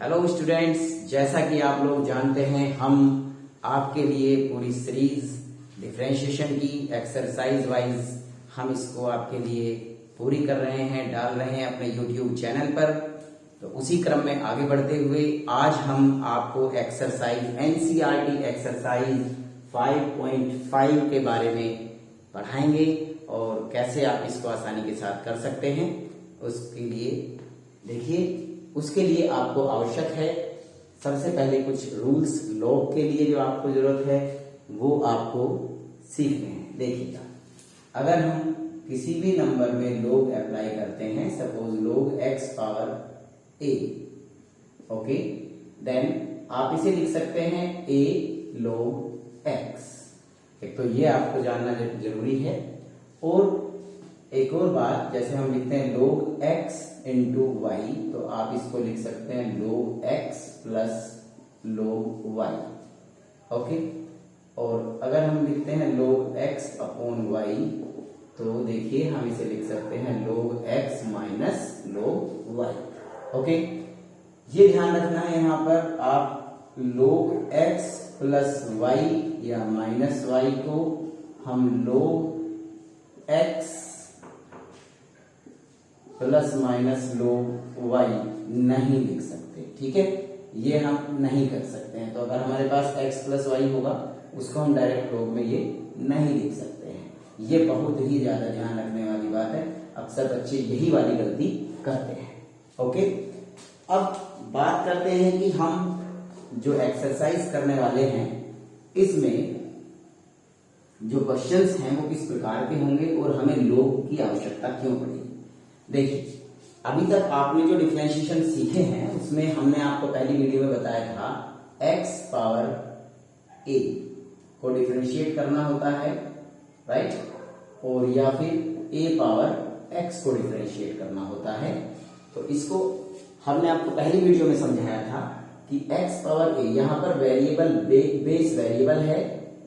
Hello students, जैसा कि आप लोग जानते हैं हम आपके लिए पूरी सीरीज डिफरेंशिएशन की एक्सरसाइज वाइज हम इसको आपके लिए पूरी कर रहे हैं, डाल रहे हैं अपने यूट्यूब चैनल पर। तो उसी क्रम में आगे बढ़ते हुए आज हम आपको एक्सरसाइज एनसीईआरटी एक्सरसाइज 5.5 के बारे में पढ़ाएंगे और कैसे आप इसको आसानी के साथ कर सकते हैं। उसके लिए देखिए, उसके लिए आपको आवश्यक है सबसे पहले कुछ रूल्स लॉग के लिए जो आपको जरूरत है वो आपको सीखने हैं। देखिएगा, अगर हम किसी भी नंबर में लॉग अप्लाई करते हैं, suppose log x power a, okay, then आप इसे लिख सकते हैं a log x। एक तो ये आपको जानना जरूरी है। और एक और बात, जैसे हम लिखते हैं log x इंटू वाई, तो आप इसको लिख सकते हैं log x plus log y, okay. और अगर हम लिखते हैं log x अपॉन y, तो देखिए हम इसे लिख सकते हैं log x minus log y, okay. ये ध्यान रखना है, यहाँ पर आप log x प्लस y या माइनस y को हम log x plus minus log y नहीं लिख सकते, ठीक है। ये हम नहीं कर सकते हैं। तो अगर हमारे पास x प्लस y होगा, उसको हम डायरेक्ट log में ये नहीं लिख सकते हैं। ये बहुत ही ज्यादा ध्यान रखने वाली बात है, अक्सर बच्चे यही वाली गलती करते हैं, ओके। अब बात करते हैं कि हम जो एक्सरसाइज करने वाले हैं इसमें जो क्वेश्चंस हैं वो किस प्रकार के होंगे और हमें log की आवश्यकता क्यों पड़ेगी। देखिए, अभी तक आपने जो डिफरेंशिएशन सीखे हैं उसमें हमने आपको पहली वीडियो में बताया था x पावर a को डिफरेंशिएट करना होता है, राइट, और या फिर a पावर x को डिफरेंशिएट करना होता है। तो इसको हमने आपको पहली वीडियो में समझाया था कि x पावर a यहाँ पर वेरिएबल बेस वेरिएबल है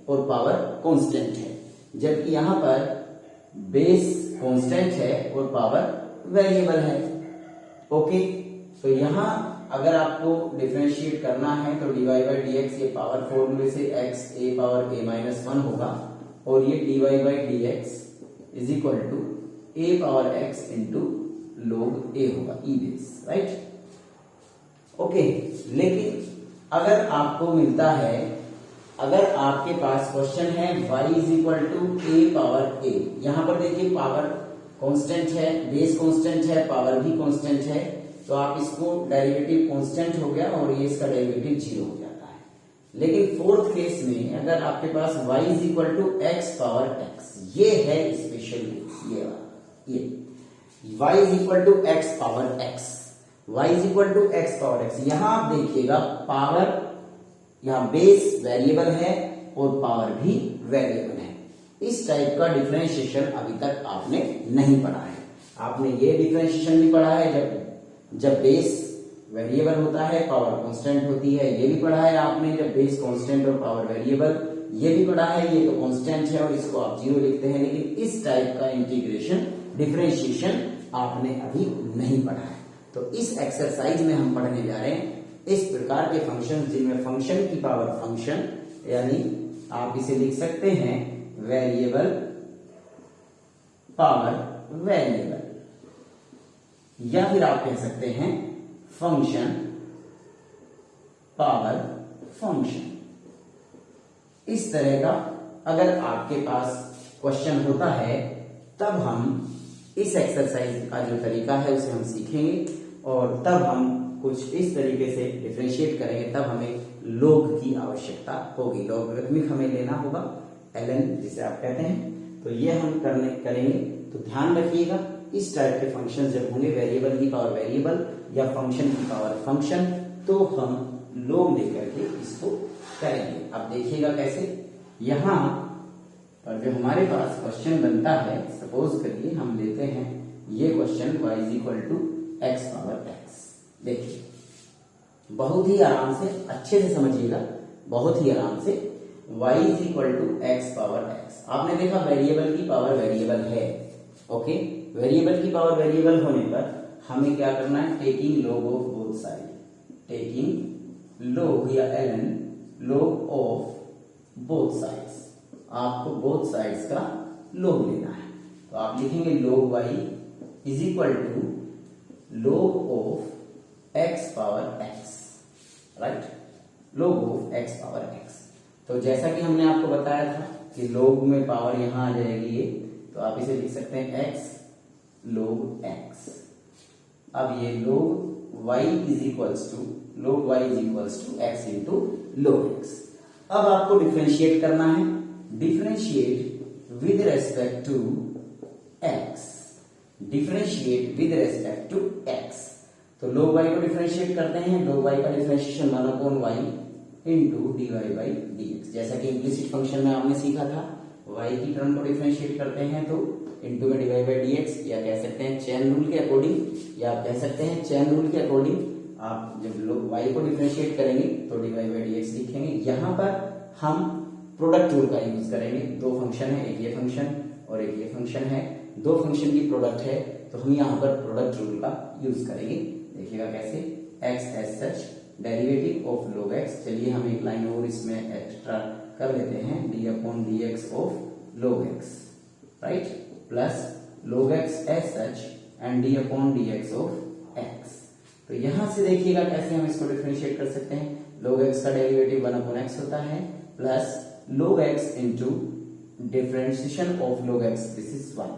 और पावर कांस्टेंट है, जबकि यहाँ पर बेस कांस्टेंट है और पावर वेरिएबल है, ओके। तो यहाँ अगर आपको डिफरेंशिएट करना है तो dy बाई डी एक्स, ये पावर फॉर्मूले से x a power a minus 1 होगा, और ये dy by D x is equal to a power x into log a होगा, ई बेस, राइट, ओके। लेकिन अगर आपको मिलता है, अगर आपके पास क्वेश्चन है y is equal to a power a, यहां पर देखिए पावर कांस्टेंट है, बेस कांस्टेंट है, पावर भी कांस्टेंट है, तो आप इसको डेरिवेटिव कांस्टेंट हो गया और ये इसका डेरिवेटिव 0 हो जाता है। लेकिन फोर्थ केस में अगर आपके पास y is equal to x power x, ये है स्पेशल केस, ये y is equal to x power x, y is equal to x power x। यहां आप देखिएगा पावर, यहां बेस वेरिएबल है और पावर भी वेरिएबल है। इस टाइप का डिफरेंशिएशन अभी तक आपने नहीं पढ़ा है। आपने ये डिफरेंशिएशन भी पढ़ा है जब बेस वेरिएबल होता है, पावर कांस्टेंट होती है, ये भी पढ़ा है आपने जब बेस कांस्टेंट और पावर वेरिएबल, ये भी पढ़ा है। ये तो कांस्टेंट है और इसको आप 0 लिखते हैं, लेकिन इस टाइप का इंटीग्रेशन डिफरेंशिएशन आपने अभी नहीं पढ़ा है। तो इस एक्सरसाइज में हम पढ़ने जा रहे हैं इस प्रकार के फंक्शन जिनमें फंक्शन की पावर फंक्शन, यानी आप इसे लिख सकते हैं वेरिएबल पावर वेरिएबल, या फिर आप कह सकते हैं फंक्शन पावर फंक्शन। इस तरह का अगर आपके पास क्वेश्चन होता है तब हम इस एक्सरसाइज का जो तरीका है उसे हम सीखेंगे और तब हम कुछ इस तरीके से डिफरेंशिएट करेंगे, तब हमें log की आवश्यकता होगी। लॉगरिथमिक हमें लेना होगा, ln जिसे आप कहते हैं। तो ये हम करेंगे। तो ध्यान रखिएगा, इस टाइप के फंक्शन जब होंगे, वेरिएबल की पावर वेरिएबल या फंक्शन की पावर फंक्शन, तो हम log लेकर के इसको करेंगे। अब देखिएगा कैसे। यहां पर जो हमारे पास क्वेश्चन बनता है, सपोज करिए हम लेते हैं ये question y is equal to x power x। देखिए, बहुत ही आराम से, अच्छे से समझिएगा, बहुत ही आराम से y is equal to x power x। आपने देखा वेरिएबल की पावर वेरिएबल है, ओके। वेरिएबल की पावर वेरिएबल होने पर हमें क्या करना है, taking log of both side, taking log या ln log of both sides. आपको बोथ साइड्स का log लेना है, तो आप लिखेंगे log y is equal to log of x power x, right, log of x power x। तो जैसा कि हमने आपको बताया था कि log में पावर यहां आ जाएगी ये, तो आप इसे लिख सकते हैं x log x। अब ये log y is equals to x into log x। अब आपको डिफरेंशिएट करना है, differentiate with respect to x, differentiate with respect to x। तो log y को डिफरेंशिएट करते हैं, log y का differentiation 1/y into dy by dx। जैसा कि इम्प्लिसिट फंक्शन में आपने सीखा था, y की टर्म को डिफरेंशिएट करते हैं तो इंटू में dy बाई dx, या कह सकते हैं चेन रूल के अकॉर्डिंग, या आप कह सकते हैं चेन रूल के अकॉर्डिंग आप जब लोग y को डिफरेंशिएट करेंगे तो dy बाई dx लिखेंगे। यहाँ पर हम प्रोडक्ट रूल का यूज करेंगे। दो फंक्शन है, एक ये फंक्शन और एक ये फंक्शन है, दो फंक्शन की प्रोडक्ट है, तो हम यहाँ पर प्रोडक्ट रूल का यूज करेंगे। देखिएगा कैसे, x as such derivative of log x। चलिए हम एक लाइन और इसमें एक्स्ट्रा कर लेते हैं, d upon dx of log x, right, plus log x as such and d upon dx of x। तो यहां से देखिएगा कैसे हम इसको डिफरेंशिएट कर सकते हैं। log x का डेरिवेटिव 1 अपॉन x होता है, plus log x into differentiation of log x, this is 1,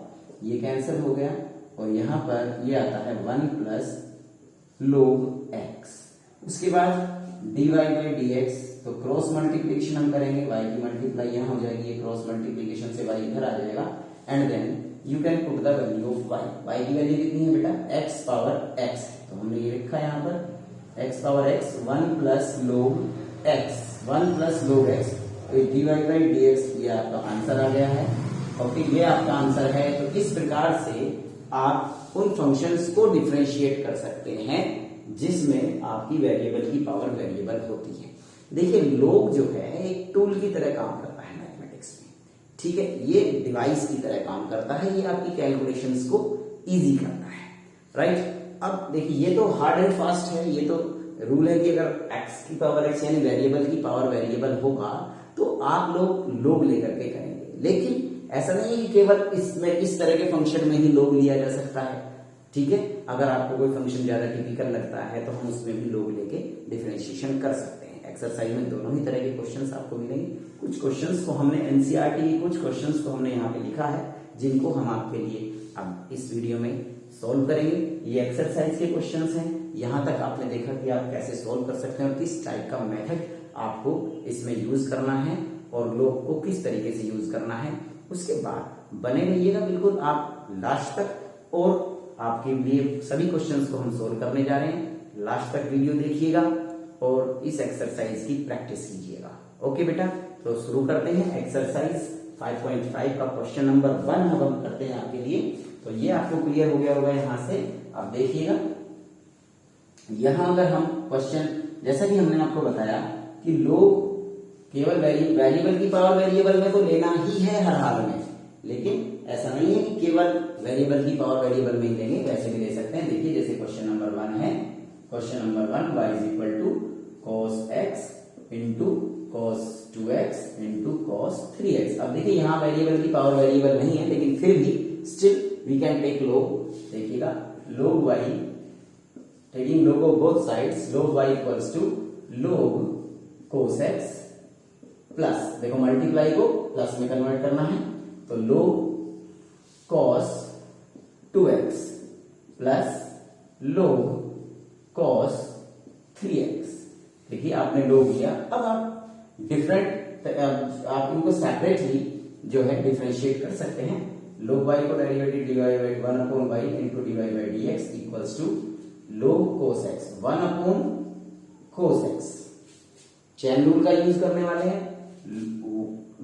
ये कैंसिल हो गया, और यहां पर ये आता है 1 प्लस log x। उसके बाद dy बाई dx, तो क्रॉस मल्टीप्लीकेशन हम करेंगे, y की मल्टीप्लाई यहां हो जाएगी, ये क्रॉस मल्टीप्लीकेशन से y इधर आ जाएगा, and then you can put the value of y। y की वैल्यू कितनी है बेटा, x पावर x, तो हमने ये लिखा है यहाँ पर x power x 1 plus log x, 1 plus log x, तो dy बाई dx ये आपका आंसर आ गया है। और फिर ये आपका आंसर है। तो इस प्रकार से आप उन फंक्शंस को डिफरेंशिएट कर सकते हैं जिसमें आपकी वेरिएबल की पावर वेरिएबल होती है। देखिए log जो है एक टूल की तरह काम करता है मैथमेटिक्स में, ठीक है, ये डिवाइस की तरह काम करता है, ये आपकी कैलकुलेशंस को इजी करता है, राइट। अब देखिए ये तो हार्ड एंड फास्ट है, ये तो रूल है कि अगर x की पावर x यानी वेरिएबल की पावर वेरिएबल होगा तो आप लोग log लेकर के करेंगे, लेकिन ऐसा नहीं है कि केवल इसमें इस तरह के फंक्शन में ही log लिया जा सकता है, ठीक है। अगर आपको कोई फंक्शन ज्यादा टिपिकल लगता है तो हम उसमें भी log लेके डिफरेंशिएशन कर सकते हैं। एक्सरसाइज में दोनों ही तरह के क्वेश्चंस आपको मिलेंगे। कुछ क्वेश्चंस को हमने एनसीईआरटी की, कुछ क्वेश्चंस को हमने यहाँ पे लिखा है, जिनको हम आपके लिए अब इस वीडियो में सॉल्व करेंगे। ये एक्सरसाइज के क्वेश्चंस हैं। यहाँ तक आपने देखा कि आप कैसे सॉल्व कर सकते हैं और किस टाइप का मेथड आपको इसमें यूज करना है और log को किस तरीके से यूज करना है। उसके बाद बने रहिएगा बिल्कुल आप लास्ट तक, और आपके लिए सभी क्वेश्चंस को हम सोल्व करने जा रहे हैं। लास्ट तक वीडियो देखिएगा और इस एक्सरसाइज की प्रैक्टिस कीजिएगा। ओके बेटा, तो शुरू करते हैं एक्सरसाइज 5.5 का क्वेश्चन नंबर 1 अब हम करते हैं आपके लिए। तो ये आपको क्लियर हो गया होगा यहाँ से। अब देखिएगा यहाँ अगर हम क्वेश्चन, जैसा कि हमने आपको बताया कि log केवल वेरिएबल की पावर वेरिएबल में तो लेना ही है हर हाल में, लेकिन ऐसा नहीं है कि केवल वेरिएबल की पावर वेरिएबल में ही लेंगे, वैसे भी ले सकते हैं। देखिए जैसे क्वेश्चन नंबर 1 है, question number 1 y is equal to cos x into cos 2x into cos 3x। अब देखिए यहाँ वेरिएबल की पावर वेरिएबल नहीं है, लेकिन फिर भी still we can take log। देखिएगा log y, taking log of both sides, log y equals to log cos x plus, देखो मल्टीप्लाई को प्लस में कन्वर्ट करना है, तो log cos 2x plus log cos 3x। देखिए आपने log लिया, अब आप डिफरेंट, आप इनको सेपरेटली जो है डिफरेंशिएट कर सकते हैं। log y को derivative dy by 1 upon y into dy by dx equals to log cos x 1 upon cos x। Chain rule का यूज करने वाले हैं,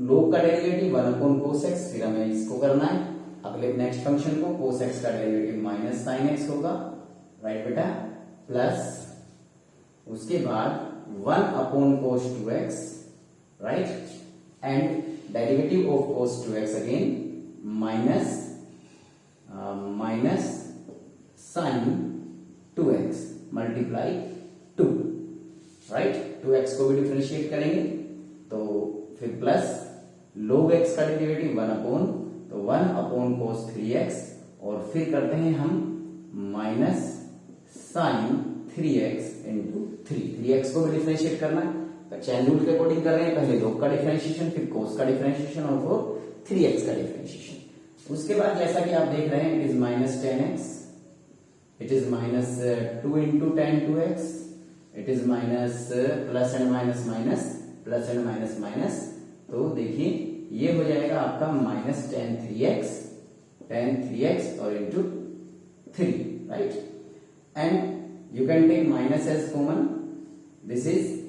log का डेरिवेटिव 1 अपॉन cos x, फिर हमें इसको करना है अगले नेक्स्ट फंक्शन को, cos x का डेरिवेटिव माइनस sin x होगा, राइट बेटा, प्लस उसके बाद 1 upon cos 2x, right, and derivative of cos 2x again minus sin 2x multiply 2, right. 2x को भी डिफरेंशिएट करेंगे तो फिर प्लस log x का डेरिवेटिव 1 अपॉन, तो 1 अपॉन cos 3x, और फिर करते हैं हम minus sign 3x into 3x को भी डिफरेंशिएट करना है, चैन रूल के अकॉर्डिंग कर रहे हैं, पहले log का डिफरेंशिएशन, फिर cos का डिफरेंशिएशन और फिर 3x का डिफरेंशिएशन। उसके बाद जैसा कि आप देख रहे हैं it is minus 10x, it is minus 2 into tan 2x, it is minus plus and minus minus, plus and minus minus, तो देखिए ये हो जाएगा आपका माइनस tan 3x और into 3, right. And you can take minus as common, this is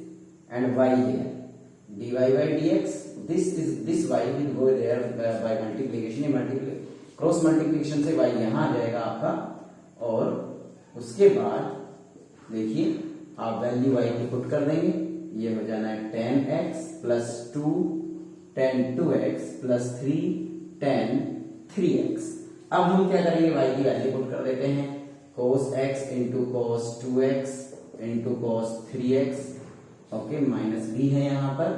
and y here, dy by dx, this y will go there by multiplication, cross multiplication से y यहाँ आ जाएगा आपका, और उसके बाद देखिए आप वैल्यू y की पुट कर देंगे, ये हो जाना है tan x plus 2 tan 2x plus 3 tan 3x। अब हम क्या करेंगे, y की वैल्यू पुट कर देते हैं, cos x into cos 2x into cos 3x, okay, minus b है यहाँ पर,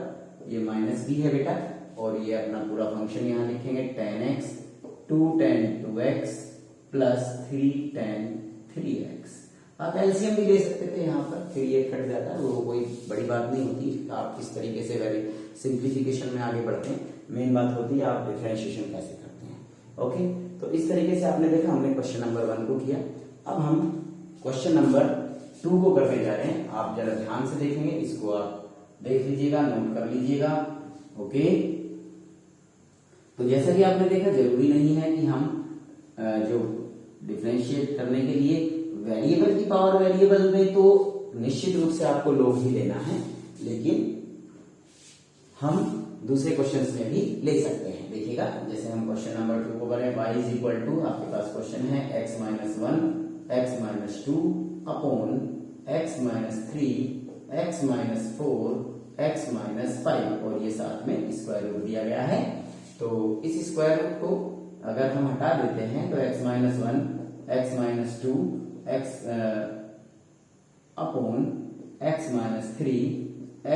ये माइनस बी है बेटा, और ये अपना पूरा फंक्शन यहाँ लिखेंगे tan x 2 tan 2x plus 3 tan 3x। आप एलसीएम भी ले सकते थे यहाँ पर, फिर ये कट जाता है, वो कोई बड़ी बात नहीं होती। आप किस तरीके से वेरी सिंप्लीफिकेशन में आगे बढ़ते हैं, मेन बात होती है आप डिफरेंशिएशन कैसे करते हैं। ओके, तो इस तरीके से आपने देखा, हमने क्वेश्चन नंबर 1 को किया। अब हम क्वेश्चन नंबर 2 को करने जा रहे हैं। आप जरा ध्यान से देखेंगे, इसको आप देख लीजिएगा, नोट कर लीजिएगा। ओके, तो जैसा कि आपने देखा, जरूरी नहीं है कि हम जो डिफरेंशिएट करने के लिए वेरिएबल की पावर, वेरिएबल में तो निश्चित रूप से आपको log ही लेना है, लेकिन हम दूसरे क्वेश्चंस में भी ले सकते हैं। देखिएगा, जैसे हम क्वेश्चन नंबर 2 को करें, y इज इक्वल टू, आपके पास क्वेश्चन है x minus 1 x minus 2 upon x minus 3 x minus 4 x minus 5, और ये साथ में स्क्वायर रूट दिया गया है। तो इस स्क्वायर रूट को अगर हम हटा देते हैं तो x minus 1 x minus 2 x upon x minus 3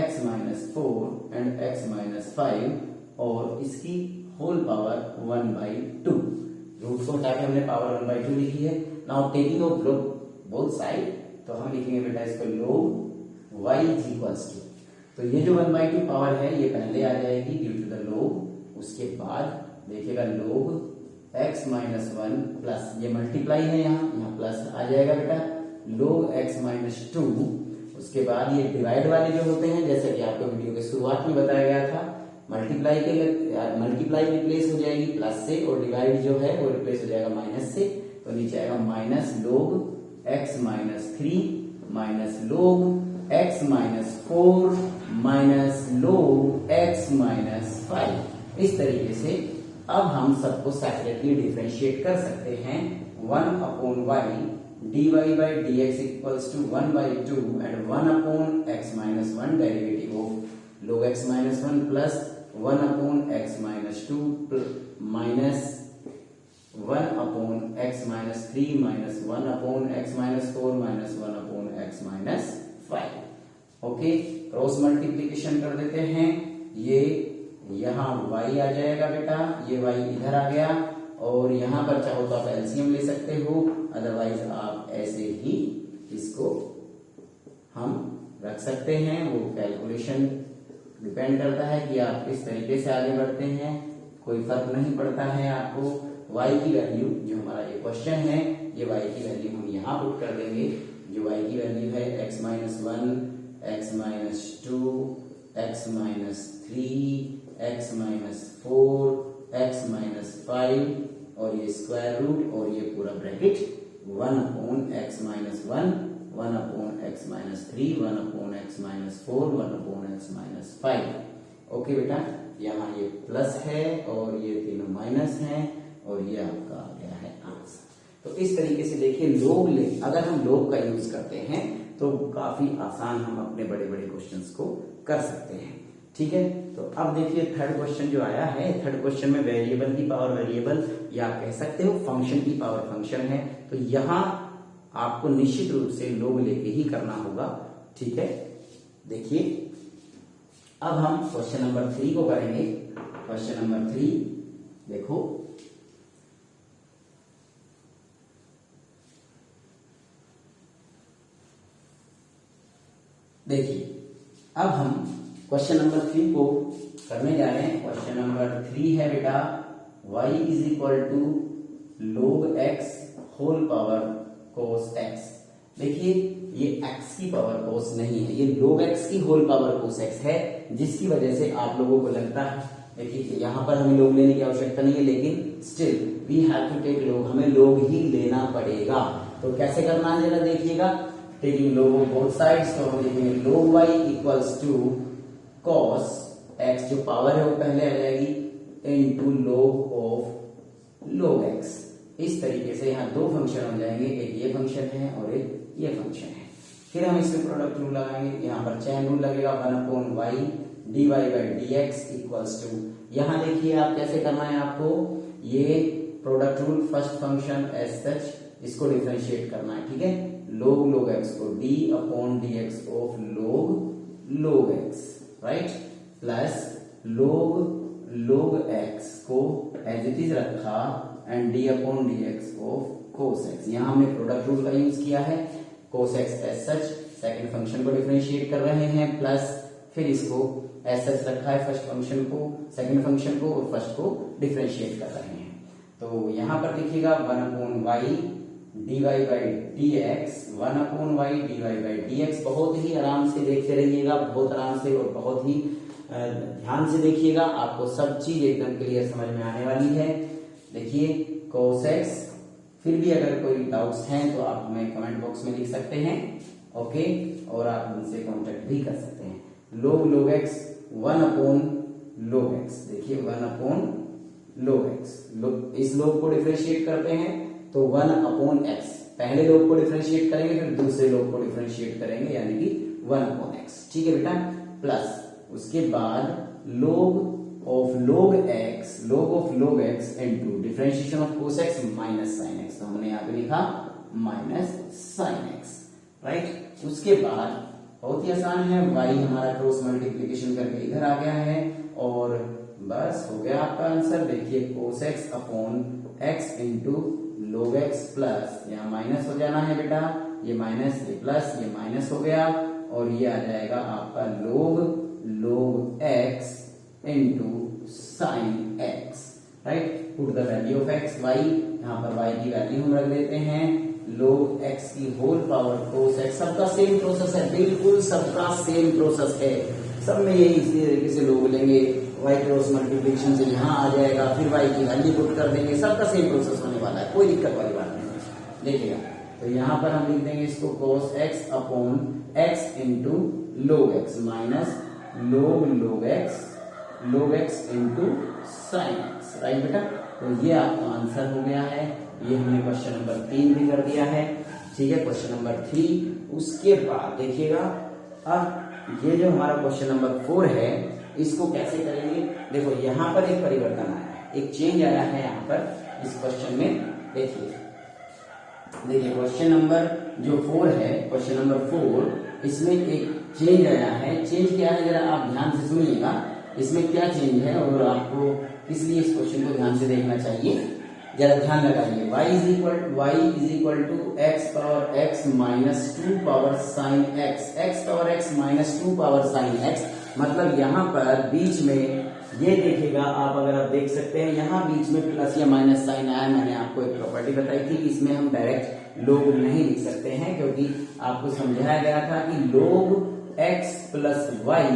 x minus 4 and x minus 5, और इसकी होल पावर 1/2। रूट को हटा के हमने पावर 1/2 लिखी है। Now taking of both side, तो हम लिखेंगे बेटा इसको log y is equals to, तो ये जो 1/2 पावर है ये पहले आ जाएगी ड्यू टू द log, उसके बाद देखिएगा log x माइनस 1 प्लस, ये मल्टीप्लाई है, यहाँ प्लस आ जाएगा बेटा, log x माइनस 2, उसके बाद ये डिवाइड वाले जो होते हैं, जैसे कि आपको वीडियो के शुरुआत में बताया गया था, मल्टीप्लाई रिप्लेस हो जाएगी प्लस से, और डिवाइड जो है वो रिप्लेस हो जाएगा माइनस से, तो नीचे आएगा minus log x minus 3 minus log x minus 4 minus log x minus 5। इस तरीके से अब हम सबको सेपरेटली डिफरेंशिएट कर सकते हैं। 1 upon y dy by dx equals to 1/2 and 1 upon x minus 1 derivative of log x minus 1 plus 1 upon x minus 2 minus 1 upon x minus 3 minus 1 upon x minus 4 minus 1 upon x minus 5। Okay, cross multiplication कर देते हैं, ये यहाँ y आ जाएगा बेटा, ये y इधर आ गया, और यहाँ पर चाहो तो आप एलसीएम ले सकते हो, अदरवाइज आप ऐसे ही इसको हम रख सकते हैं। वो कैलकुलेशन डिपेंड करता है कि आप किस तरीके से आगे बढ़ते हैं, कोई फर्क नहीं पड़ता है आपको। y की वैल्यू जो हमारा ये क्वेश्चन है, ये y की वैल्यू हम यहाँ पुट कर देंगे, जो y की वैल्यू है x minus 1 x minus 2 x minus 3 x minus 4 x minus 5, और ये स्क्वायर रूट और ये पूरा bracket 1 upon x minus 1 1 upon x minus 3 1 upon x minus 4 1 upon x minus 5। Okay बेटा, यहाँ ये प्लस है और ये तीनों माइनस हैं, और ये आपका आ गया है आंसर। तो इस तरीके से देखिए, log ले, अगर हम log का यूज करते हैं तो काफी आसान हम अपने बड़े बड़े क्वेश्चंस को कर सकते हैं। ठीक है, तो अब देखिए थर्ड क्वेश्चन जो आया है, थर्ड क्वेश्चन में वेरिएबल की पावर वेरिएबल, या आप कह सकते हो फंक्शन की पावर फंक्शन है, तो यहाँ आपको निश्चित रूप से log लेके ही करना होगा। ठीक है, देखिए अब हम क्वेश्चन नंबर 3 को करेंगे। क्वेश्चन नंबर 3 देखो, देखिए अब हम क्वेश्चन नंबर 3 को करने जा रहे हैं। क्वेश्चन नंबर 3 है बेटा y is equal to log x whole power cos x। देखिए ये x की पावर cos नहीं है, ये log x की होल पावर cos x है, जिसकी वजह से आप लोगों को लगता है, देखिए यहाँ पर हमें log लेने की आवश्यकता नहीं है, लेकिन still we have to take log, हमें log ही लेना पड़ेगा। तो कैसे करना है जरा देखिएगा, taking log of both sides, तो हम लिखेंगे log y equals to cos x, जो पावर है वो पहले आ जाएगी, into log of log x। इस तरीके से यहाँ दो फंक्शन हो जाएंगे, एक ये फंक्शन है और एक ये फंक्शन है। फिर हम इसमें प्रोडक्ट रूल लगाएंगे, यहाँ पर चैन रूल लगेगा, 1/y dy by dx equals to, यहाँ देखिए आप कैसे करना है आपको, ये product rule first function as such इसको डिफरेंशिएट करना है, ठीक है। log x को d upon dx of log x, right, plus log x को एज इट इज रखा and d upon dx of cos x। यहाँ हमने प्रोडक्ट रूल का यूज किया है, cos x as such second function को differentiate कर रहे हैं, प्लस फिर इसको एज सच रखा है फर्स्ट फंक्शन को, सेकंड फंक्शन को और फर्स्ट को डिफरेंशिएट कर रहे हैं। तो यहाँ पर देखिएगा 1/y dy by dx, 1/y dy by dx। बहुत ही आराम से देखते रहिएगा, बहुत आराम से और बहुत ही ध्यान से देखिएगा, आपको सब चीज एकदम क्लियर समझ में आने वाली है। देखिए cos x, फिर भी अगर कोई डाउट्स हैं तो आप हमें कमेंट बॉक्स में लिख सकते हैं, ओके, और आप हमसे कांटेक्ट भी कर सकते हैं। log x 1/log x, देखिए 1/log x, इस log को डिफरेंशिएट करते हैं तो 1/x, पहले log को डिफरेंशिएट करेंगे फिर दूसरे log को डिफरेंशिएट करेंगे, यानी कि 1/x, ठीक है बेटा। प्लस उसके बाद log of log x into differentiation of cos x minus sin x, तो हमने यहाँ पे लिखा माइनस sin x, राइट। उसके बाद बहुत ही आसान है, y हमारा क्रॉस मल्टीप्लीकेशन करके इधर आ गया है और बस हो गया आपका आंसर। देखिए cos x upon x into log x plus, यहाँ माइनस हो जाना है बेटा, ये माइनस ये प्लस, ये माइनस हो गया और ये आ जाएगा आपका log x into sine x, right. Put the value of x, y, यहाँ पर y की वैल्यू हम रख देते हैं, log x की होल पावर cos x। सबका सेम प्रोसेस है, बिल्कुल सबका सेम प्रोसेस है, सब में यही इसी तरीके से लोग लेंगे, y क्रॉस मल्टीप्लिकेशन से यहाँ आ जाएगा, फिर y की वैल्यू पुट कर देंगे, सबका सेम प्रोसेस होने वाला है, कोई दिक्कत वाली बात नहीं। देखिएगा तो यहाँ पर हम लिख देंगे इसको cos x upon x into log x minus log x into sine x, right बेटा। तो ये आपका आंसर हो गया है, ये हमने क्वेश्चन नंबर 3 भी कर दिया है, ठीक है। क्वेश्चन नंबर 3, उसके बाद देखिएगा अब ये जो हमारा क्वेश्चन नंबर 4 है, इसको कैसे करेंगे। देखो यहाँ पर एक परिवर्तन आया है, एक चेंज आया है यहाँ पर इस क्वेश्चन में। देखिए क्वेश्चन नंबर जो 4 है, क्वेश्चन नंबर 4, इसमें एक चेंज आया है। चेंज क्या है जरा आप ध्यान से सुनिएगा, इसमें क्या चेंज है और आपको किस लिए इस क्वेश्चन को ध्यान से देखना चाहिए, जरा ध्यान लगाइए। y is equal to x power x minus 2 power sine x power x minus 2 power sine x, मतलब यहाँ पर बीच में ये देखिएगा आप, अगर आप देख सकते हैं यहाँ बीच में प्लस या माइनस साइन आया। मैंने आपको एक प्रॉपर्टी बताई थी, इसमें हम डायरेक्ट log नहीं लिख सकते हैं, क्योंकि आपको समझाया गया था कि log x plus y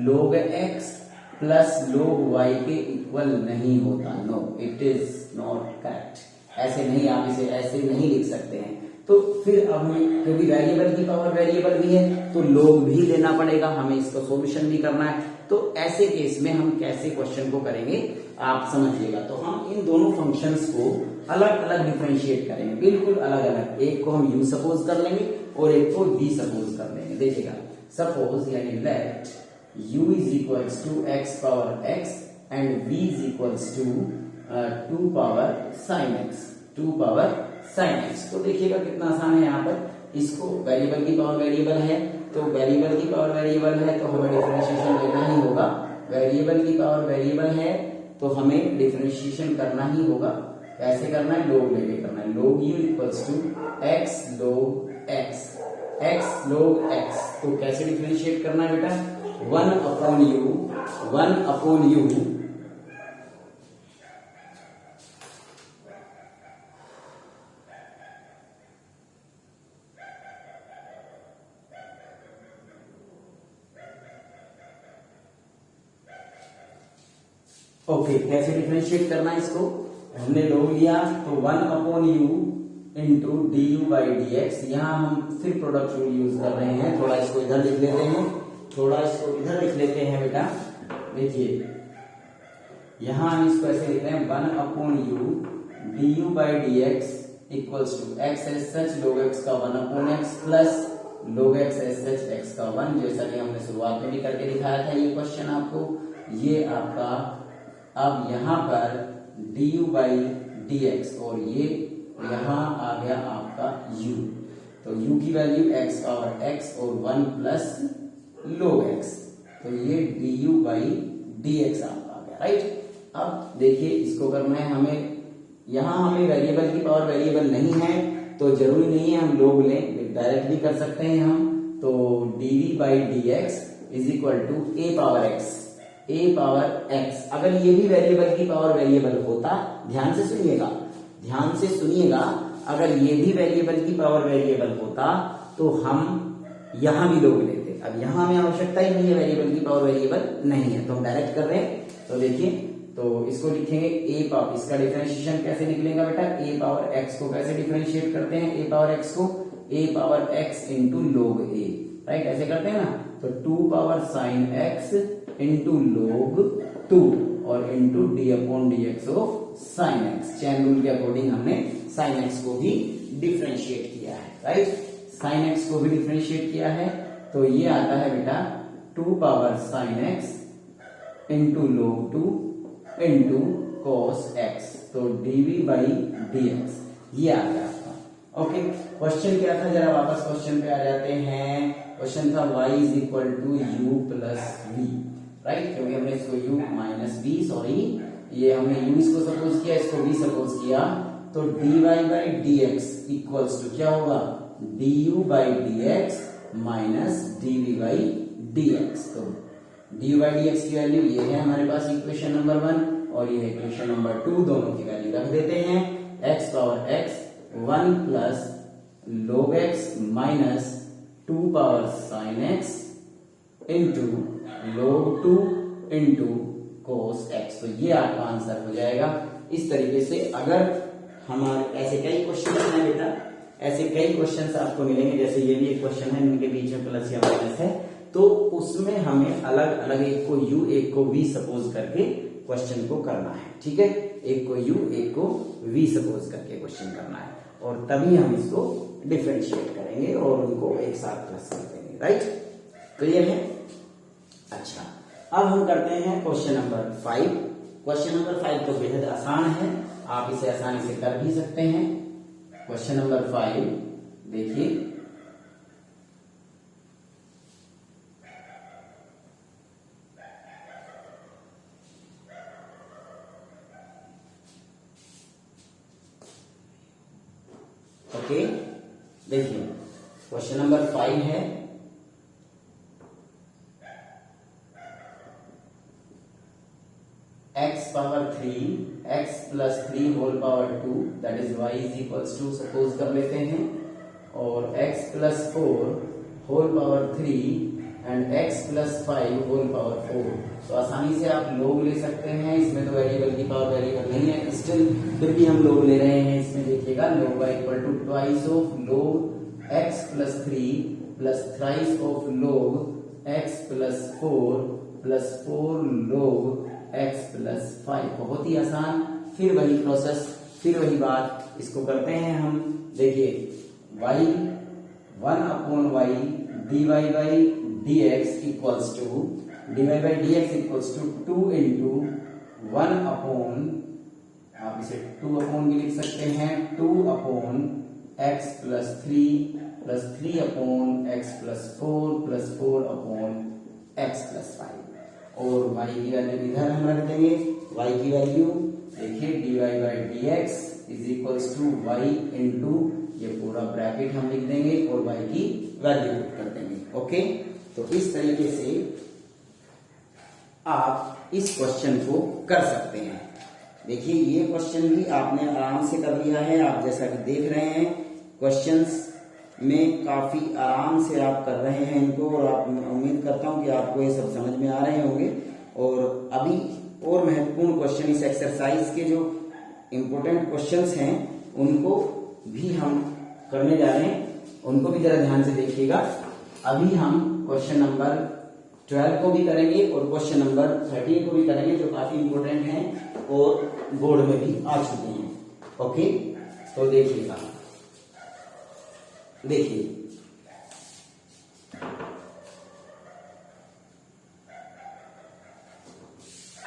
log x plus log y के इक्वल नहीं होता। No, it is not correct, ऐसे नहीं, आप इसे ऐसे नहीं लिख सकते हैं। तो फिर अब हमें, क्योंकि वेरिएबल की पावर वेरिएबल भी है तो log भी लेना पड़ेगा, हमें इसका सॉल्यूशन भी करना है। तो ऐसे केस में हम कैसे क्वेश्चन को करेंगे आप समझिएगा। तो हम इन दोनों फंक्शंस को अलग अलग डिफरेंशिएट करेंगे, बिल्कुल अलग अलग। एक को हम u सपोज कर लेंगे और एक को v सपोज कर लेंगे। देखिएगा सपोज, यानी let u is equals to x power x and v is equals to 2 power sine x, 2 power sine x। तो देखिएगा कितना आसान है यहाँ पर, इसको वेरिएबल की पावर वेरिएबल है, तो वेरिएबल की पावर वेरिएबल है तो हमें डिफरेंशिएशन लेना ही होगा। वेरिएबल की पावर वेरिएबल है तो हमें डिफरेंशिएशन करना ही होगा। कैसे करना है? लोग लेके करना है। लोग यू इक्वल्स टू एक्स लोग एक्स, एक्स लोग एक्स। तो कैसे डिफरेंशिएट करना है बेटा? 1 अपॉन यू ओके कैसे डिफरेंशिएट करना है इसको? हमने लोग लिया तो 1 upon you into D u by D x. यहाँ हम फिर प्रोडक्ट रूल यूज कर रहे हैं। थोड़ा इसको इधर लिख लेते हैं, थोड़ा इसको इधर लिख लेते हैं बेटा। देखिए यहाँ हम इसको ऐसे लिख रहे हैं 1 upon u d u by D x equals to x as such log x का 1 upon x plus log x as such x का 1, जैसा कि हमने शुरुआत में भी करके दिखाया था ये क्वेश्चन आपको। ये आपका अब यहाँ पर D u by D x और ये यहाँ आ गया आपका u। तो u की वैल्यू x पावर x और 1 प्लस log x, तो ये du बाई डी एक्स आपका आ गया, राइट। अब देखिए इसको करना है हमें, यहाँ हमें वेरिएबल की पावर वेरिएबल नहीं है तो जरूरी नहीं है हम लोग लें, डायरेक्ट भी कर सकते हैं हम। तो dv by D x is equal to a power x, a power x। अगर ये भी वेरिएबल की पावर वेरिएबल होता, ध्यान से सुनिएगा, ध्यान से सुनिएगा, अगर ये भी वेरिएबल की पावर वेरिएबल होता तो हम यहां भी लोग लेते। अब यहां हमें आवश्यकता ही नहीं है, वेरिएबल की पावर वेरिएबल नहीं है तो हम डायरेक्ट कर रहे हैं। तो देखिए तो इसको लिखेंगे a पावर, इसका डिफरेंशिएशन कैसे निकलेगा बेटा? a पावर x को कैसे डिफरेंशिएट करते हैं? a पावर x को a पावर x इंटू लोग a, राइट, ऐसे करते हैं ना। तो 2 पावर साइन x इंटू लोग 2 और into D upon D x of sine x. Chain rule के अकॉर्डिंग हमने साइन एक्स को भी डिफरेंशिएट किया है, राइट। साइन एक्स को भी डिफरेंशिएट किया है तो ये आता है बेटा 2 पावर साइन एक्स इंटू लोग 2 इंटू कॉस एक्स, तो डीवी बाई डी एक्स ये आ गया आपका। ओके, क्वेश्चन क्या था? जरा वापस क्वेश्चन पे आ जाते हैं। क्वेश्चन था y is equal to u plus v, right, क्योंकि हमने इसको u माइनस बी, सॉरी ये हमने u इसको सपोज किया, इसको v सपोज किया, तो dy by D x equals to क्या होगा? du by D x minus dv by D x. तो du बाई डी एक्स की वैल्यू ये है हमारे पास इक्वेशन नंबर 1 और ये इक्वेशन नंबर 2, दोनों की वैल्यू रख देते हैं। x power x 1 plus log x minus 2 power sine x into log 2 into cos x। तो ये आपका आंसर हो जाएगा। इस तरीके से अगर हमारे ऐसे कई क्वेश्चन हैं बेटा, ऐसे कई क्वेश्चन आपको मिलेंगे, जैसे ये भी एक क्वेश्चन है, इनके बीच में प्लस या माइनस है, तो उसमें हमें अलग अलग एक को u एक को v सपोज करके क्वेश्चन को करना है, ठीक है। एक को u एक को v सपोज करके क्वेश्चन करना है और तभी हम इसको डिफरेंशिएट करेंगे और उनको एक साथ प्लस कर देंगे, राइट। क्लियर है? अच्छा, अब हम करते हैं क्वेश्चन नंबर 5। क्वेश्चन नंबर 5 तो बेहद आसान है, आप इसे आसानी से कर भी सकते हैं। क्वेश्चन नंबर 5 देखिए, ओके, देखिए क्वेश्चन नंबर 5 है, x power 3 x plus 3 whole power 2 is इज y is equals to suppose कर लेते हैं, और x plus 4 whole power 3 and x plus 5 whole power 4। तो आसानी से आप लोग ले सकते हैं, इसमें तो वेरिएबल की पावर वेरिएबल नहीं है, स्टिल फिर भी हम लोग ले रहे हैं। इसमें देखिएगा log y equal to twice of log x plus 3 plus thrice of log x plus 4 plus 4 log x plus 5। बहुत ही आसान, फिर वही प्रोसेस, फिर वही बात, इसको करते हैं हम। देखिए y 1 upon y dy by D x equals to dy by D x equals to 2 into 1 upon, आप इसे 2 अपॉन भी लिख सकते हैं, 2 upon x plus 3 plus 3 upon x plus 4 upon x plus 5 और y की वैल्यू इधर हम रख देंगे। y की वैल्यू देखिए dy by D x is equals to y into ये पूरा ब्रैकेट हम लिख देंगे और y की वैल्यू पुट कर देंगे। ओके, तो इस तरीके से आप इस क्वेश्चन को कर सकते हैं। देखिए ये क्वेश्चन भी आपने आराम से कर लिया है। आप जैसा कि देख रहे हैं क्वेश्चंस में काफी आराम से आप कर रहे हैं इनको, और आप उम्मीद करता हूं कि आपको ये सब समझ में आ रहे होंगे। और अभी और महत्वपूर्ण क्वेश्चन इस एक्सरसाइज के जो इम्पोर्टेंट क्वेश्चंस हैं उनको भी हम करने जा रहे हैं, उनको भी जरा ध्यान से देखिएगा। अभी हम क्वेश्चन नंबर 12 को भी करेंगे और क्वेश्चन नंबर 13 को भी करेंगे, जो काफी इंपॉर्टेंट हैं और बोर्ड में भी आ चुके हैं। ओके, तो देखिएगा, देखिए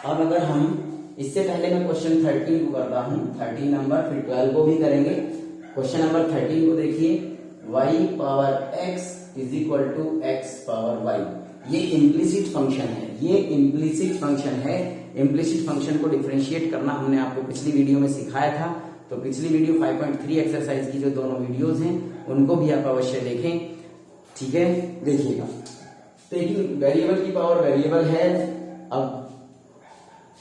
अब अगर हम इससे पहले मैं क्वेश्चन 13 को करता हूं, 13 नंबर, फिर 12 को भी करेंगे। क्वेश्चन नंबर 13 को देखिए, y power x is equal to x power y। ये इम्प्लिसिट फंक्शन है, ये इम्प्लिसिट फंक्शन है। इम्प्लिसिट फंक्शन को डिफरेंशिएट करना हमने आपको पिछली वीडियो में सिखाया था, तो पिछली वीडियो 5.3 एक्सरसाइज की जो दोनों वीडियोस हैं उनको भी आप अवश्य देखें। ठीक है, देखिएगा, टेकिंग वेरिएबल की पावर वेरिएबल है। अब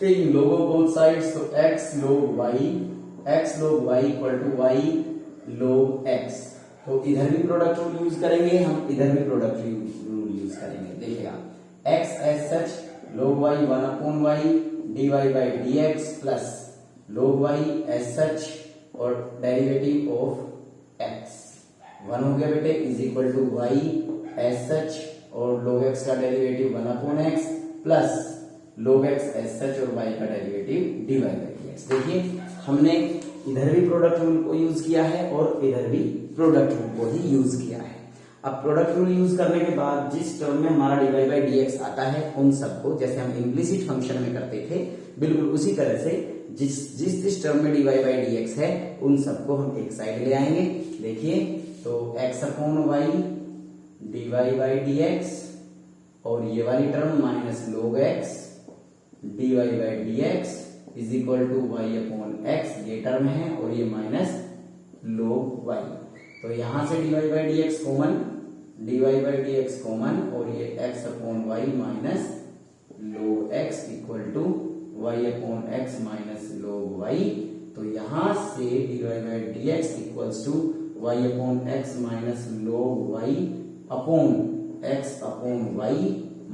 taking log of both sides, तो x log y equal to y log x। तो इधर भी प्रोडक्ट रूल यूज करेंगे हम, इधर भी प्रोडक्ट रूल यूज करेंगे। देखिएगा, x as such log y 1 upon y dy by D x plus log y as such और डेरिवेटिव ऑफ x 1 हो गया बेटे, is equal to y as such और log x का derivative 1 upon x plus log x as such और y का derivative dy by D x. देखिए हमने इधर भी प्रोडक्ट रूल को यूज किया है और इधर भी प्रोडक्ट रूल को ही यूज किया है। अब प्रोडक्ट रूल यूज करने के बाद जिस टर्म में हमारा dy बाई डी एक्स आता है उन सबको, जैसे हम इम्प्लिसिट फंक्शन में करते थे, बिल्कुल उसी तरह से जिस टर्म में dy बाई डी एक्स है उन सबको हम एक साइड ले आएंगे। देखिए, तो x upon y dy by D x और ये वाली term minus log x dy by D x is equal to y upon x, ये टर्म है, और ये माइनस log y। तो यहां से dy by D x common, dy by D x common, और ये x upon y minus log x equal to y upon x minus log y। तो यहां से dy by D x equals to y upon x minus log y upon x upon y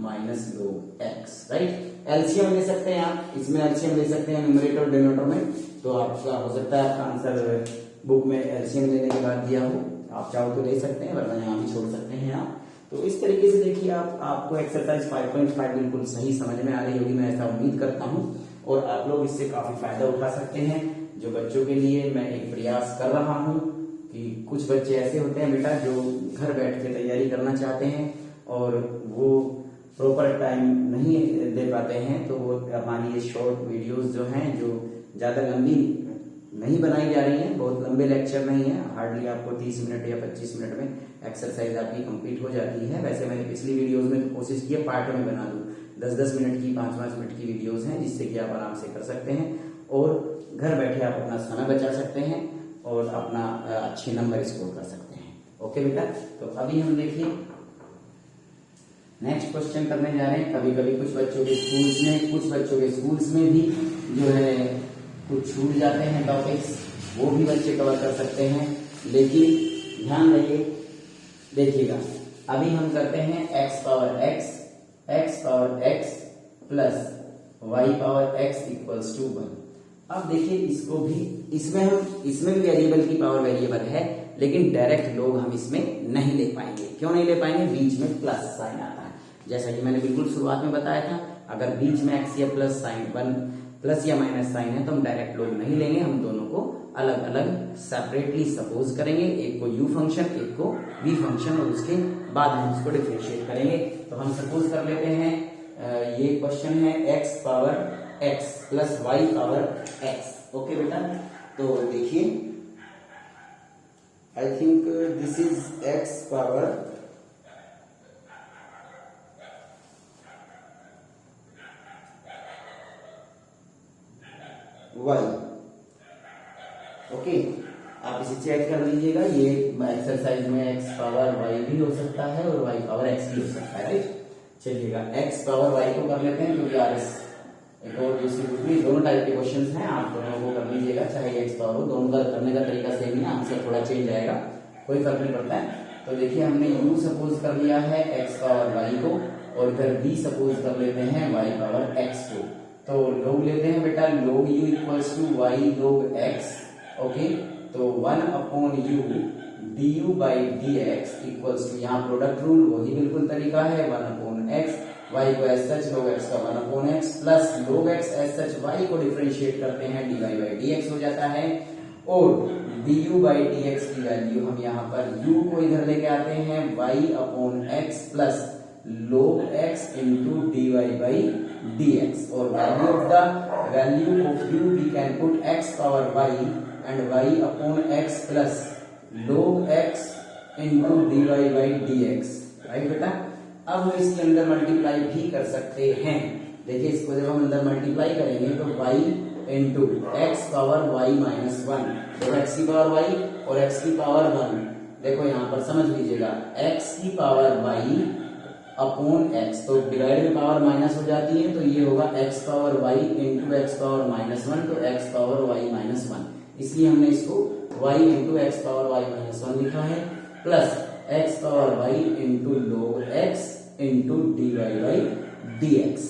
minus log x, right. LCM ले सकते हैं आप, इसमें LCM ले सकते हैं न्यूमरेटर और डिनोमिनेटर में, तो आपका हो सकता है आपका आंसर बुक में एलसीएम लेने के बाद दिया हो, आप चाहो तो ले सकते हैं, वरना यहाँ भी छोड़ सकते हैं आप। तो इस तरीके से देखिए आपको एक्सरसाइज 5.5 बिल्कुल सही समझ में आ रही होगी, मैं ऐसा उम्मीद करता हूँ, और आप लोग इससे काफी फायदा उठा सकते हैं। जो बच्चों के लिए मैं एक प्रयास कर रहा हूँ कि कुछ बच्चे ऐसे होते हैं बेटा जो घर बैठ के तैयारी करना चाहते हैं और वो प्रॉपर टाइम नहीं दे पाते हैं, तो वो हमारी ये शॉर्ट वीडियोस जो हैं, जो ज्यादा लंबी नहीं बनाई जा रही हैं, बहुत लंबे लेक्चर नहीं है, हार्डली आपको 30 मिनट या 25 मिनट में एक्सरसाइज आपकी कंप्लीट हो जाती है। वैसे मैंने पिछली वीडियोस में तो कोशिश की है पार्ट में बना दूं, 10-10 मिनट की 5-5 मिनट की वीडियोस हैं, जिससे कि आप आराम से कर सकते हैं और घर बैठे आप अपना समय बचा सकते हैं और अपना अच्छे नंबर स्कोर कर सकते हैं। ओके बेटा, तो अभी हम देखिए नेक्स्ट क्वेश्चन करने जा रहे हैं। कभी कभी कुछ बच्चों के स्कूल्स में भी जो है कुछ छूट जाते हैं टॉपिक्स, वो भी बच्चे कवर कर सकते हैं, लेकिन ध्यान रखिए। देखिएगा, अभी हम करते हैं x power x plus y power x equals to 1। अब देखिए इसको भी, इसमें भी वेरिएबल की पावर वेरिएबल है, लेकिन डायरेक्ट लोग हम इसमें नहीं ले पाएंगे। क्यों नहीं ले पाएंगे? बीच में प्लस साइन आता है, जैसा कि मैंने बिल्कुल शुरुआत में बताया था। अगर बीच में x या प्लस साइन 1 प्लस या माइनस साइन है तो हम डायरेक्ट लोग नहीं लेंगे, हम दोनों को अलग अलग सेपरेटली सपोज करेंगे, एक को u फंक्शन, एक को v फंक्शन, और उसके बाद हम इसको डिफरेंशिएट करेंगे। तो हम सपोज कर लेते हैं ये क्वेश्चन है x power x plus y power x। Okay बेटा, तो देखिए I think this is x power y. Okay, आप इसे चेक कर लीजिएगा। ये एक्सरसाइज में एक्स पावर वाई भी हो सकता है और वाई पावर एक्स भी हो सकता है, राइट। चलिएगा एक्स पावर वाई को कर लेते हैं, क्योंकि आर एस एक और दूसरी दूसरी दोनों टाइप के क्वेश्चंस हैं, आप दोनों को कर लीजिएगा, चाहे एक्स पावर हो। दोनों का करने का तरीका सेम ही है, आंसर थोड़ा चेंज आएगा, कोई फर्क नहीं पड़ता है। तो देखिए हमने u सपोज कर लिया है एक्स पावर वाई को, और इधर v सपोज कर लेते हैं वाई पावर एक्स को। तो लोग लेते हैं बेटा log u equals to y log x। Okay, तो 1 upon u du by D x equals to, यहाँ प्रोडक्ट रूल वही बिल्कुल तरीका है, 1 अपॉन x, y को एज सच log x का 1 upon x plus log x as such y को differentiate करते हैं, dy बाई dx हो जाता है। और du बाई dx की वैल्यू हम यहाँ पर u को इधर लेके आते हैं, y upon x plus log x into dy by dx। और value of u we can put x power y and y upon x plus log x into dy by dx, right बेटा। अब हम इसके अंदर multiply भी कर सकते हैं। देखिए इसको जब हम अंदर मल्टीप्लाई करेंगे तो y into x power y minus 1, देखो x की पावर y और x की पावर 1, देखो यहाँ पर समझ लीजिएगा x की पावर y अपॉन x, तो डिवाइड में पावर माइनस हो जाती है, तो ये होगा x power y into x power minus 1, तो x पावर y माइनस 1, इसलिए हमने इसको y into x power y minus 1 लिखा है, plus x power y into log x into dy by dx।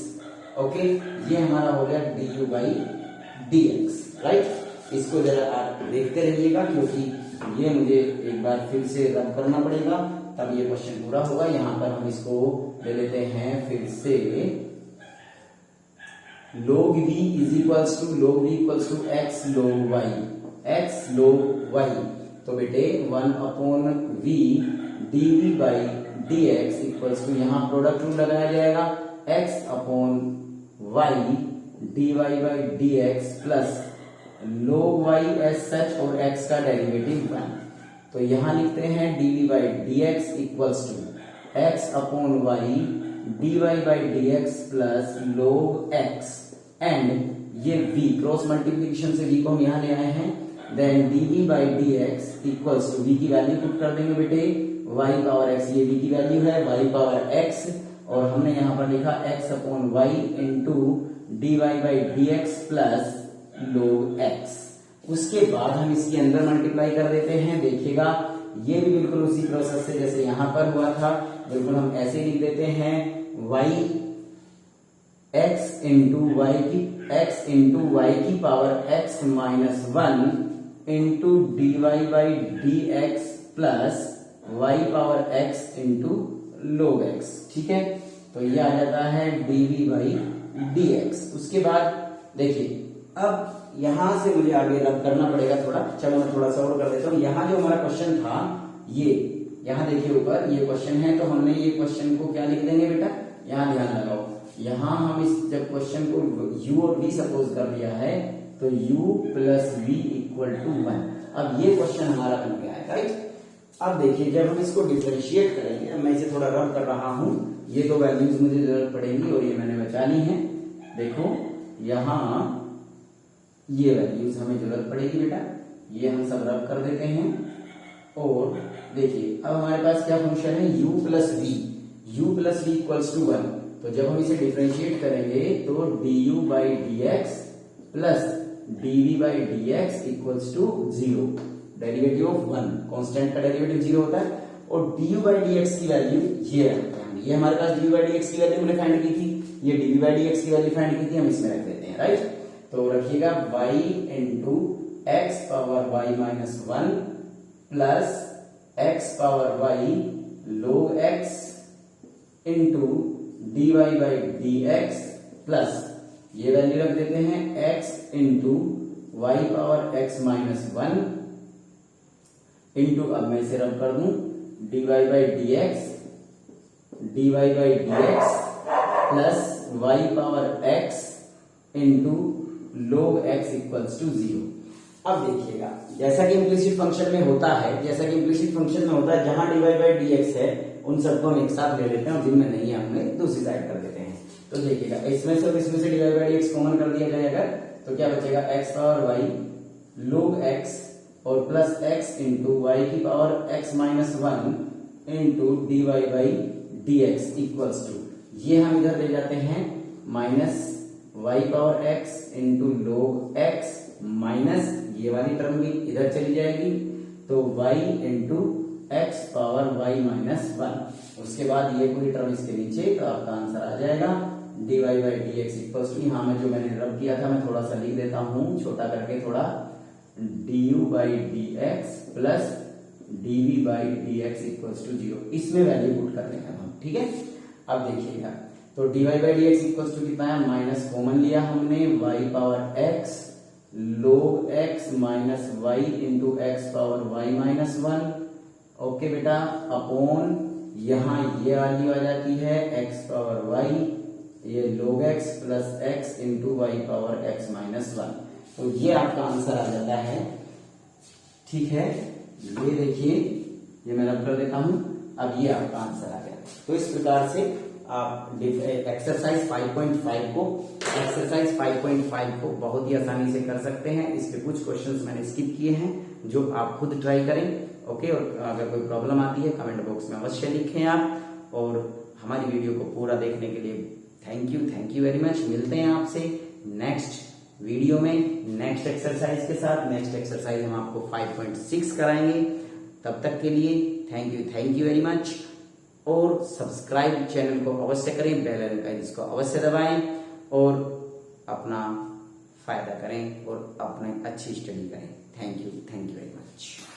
Okay, ये हमारा हो गया du बाई dx, राइट। इसको जरा आप देखते रहिएगा, क्योंकि ये मुझे एक बार फिर से रब करना पड़ेगा, तब ये क्वेश्चन पूरा होगा। यहाँ पर हम इसको ले लेते हैं फिर से, log v is equals to log v equals to x log y, x log y। तो बेटे 1 upon v dv by dx equals to, यहाँ प्रोडक्ट रूल लगाया जाएगा, x upon y dy by dx plus log y as such और x का derivative 1। तो यहाँ लिखते हैं dv by dx equals to x upon y dy by dx plus log x, and ये v क्रॉस मल्टीप्लिकेशन से v को हम यहाँ ले आए हैं, then dv by dx equals to, v की वैल्यू पुट कर देंगे बेटे, y पावर x, ये v की वैल्यू है, y पावर x, और हमने यहाँ पर लिखा x upon y into dy by dx plus log x। उसके बाद हम इसके अंदर मल्टीप्लाई कर देते हैं। देखिएगा ये भी बिल्कुल उसी प्रोसेस से जैसे यहाँ पर हुआ था, बिल्कुल हम ऐसे लिख देते हैं, y x इंटू y की power x minus 1 into dy by dx plus y power x into log x, ठीक है। तो ये आ जाता है dv बाई dx। उसके बाद देखिए अब यहां से मुझे आगे रब करना पड़ेगा थोड़ा, चलो मैं थोड़ा सा और कर देता हूँ। यहाँ जो हमारा क्वेश्चन था, ये यहाँ देखिए ऊपर ये क्वेश्चन है, तो हमने ये क्वेश्चन को क्या लिख देंगे बेटा, यहाँ ध्यान लगाओ, यहाँ हम इस जब क्वेश्चन को u और v सपोज कर लिया है, तो u प्लस v इक्वल टू 1। अब ये क्वेश्चन हमारा बन गया है, राइट। अब देखिए जब हम इसको डिफरेंशिएट करेंगे, मैं इसे थोड़ा रब कर रहा हूँ, ये दो वैल्यूज मुझे जरूरत पड़ेगी और ये मैंने बचा ली है। देखो यहाँ ये वैल्यूज हमें जरूरत पड़ेगी बेटा, ये हम सब रब कर देते हैं। और देखिए अब हमारे पास क्या फंक्शन है, u प्लस v इक्वल्स टू 1। तो जब हम इसे डिफरेंशिएट करेंगे तो du by dx plus dv by dx equals to 0, derivative of 1, constant का डेरिवेटिव 0 होता है। और du बाई dx की वैल्यू ये रखते हैं, ये हमारे पास du बाई dx की वैल्यू हमने फाइंड की थी, ये dv बाई dx की वैल्यू फाइंड की थी, हम इसमें रख देते हैं, राइट। तो रखिएगा y into x power y minus 1 plus x power y log x into dy by dx plus ये वैल्यू रख देते हैं x into y power x minus 1 into, अब मैं इसे रब कर दूं, dy by dx plus y power x into log x equals to 0। अब देखिएगा, जैसा कि इम्प्लिसिट फंक्शन में होता है, जहां dy बाई dx है उन सबको हम एक साथ ले लेते हैं और जिनमें नहीं है हमें दूसरी साइड कर देते हैं। तो देखिएगा, इसमें से और इसमें से dy बाई dx कॉमन कर दिया जाएगा तो क्या बचेगा, x power y log x और प्लस x इंटू वाई की power x minus 1 into dy by dx equals to, ये हम इधर ले जाते हैं minus y power x into log x minus ये वाली टर्म भी इधर चली जाएगी तो y into x power y minus 1। उसके बाद ये पूरी टर्म इसके नीचे, तो आपका आंसर आ जाएगा dy by dx equals to, यहाँ में जो मैंने रब किया था मैं थोड़ा सा लिख देता हूँ छोटा करके थोड़ा, du by dx plus dv by dx equals to 0। इसमें वैल्यू पुट कर देंगे हम, ठीक है। अब देखिएगा, तो dy by dx equals to कितना है, माइनस कॉमन लिया हमने, y power x log x minus y into x power y minus 1, okay बेटा, अपॉन यहाँ ये वाली आ जाती है x पावर y, ये log x plus x into y power x minus 1। तो ये आपका आंसर आ जाता है, ठीक है। ये देखिए, ये मैं रब कर देता हूं, अब ये आपका आंसर आ गया। तो इस प्रकार से आप एक्सरसाइज 5.5 को बहुत ही आसानी से कर सकते हैं। इसके कुछ क्वेश्चंस मैंने स्किप किए हैं जो आप खुद ट्राई करें, ओके। और अगर कोई प्रॉब्लम आती है कमेंट बॉक्स में अवश्य लिखें आप। और हमारी वीडियो को पूरा देखने के लिए थैंक यू वेरी मच। मिलते हैं आपसे नेक्स्ट वीडियो में नेक्स्ट एक्सरसाइज के साथ। नेक्स्ट एक्सरसाइज हम आपको 5.6 कराएंगे। तब तक के लिए थैंक यू वेरी मच। और सब्सक्राइब चैनल को अवश्य करें, बेल आइकन इसको अवश्य दबाएं और अपना फायदा करें और अपने अच्छी स्टडी करें। Thank you very much.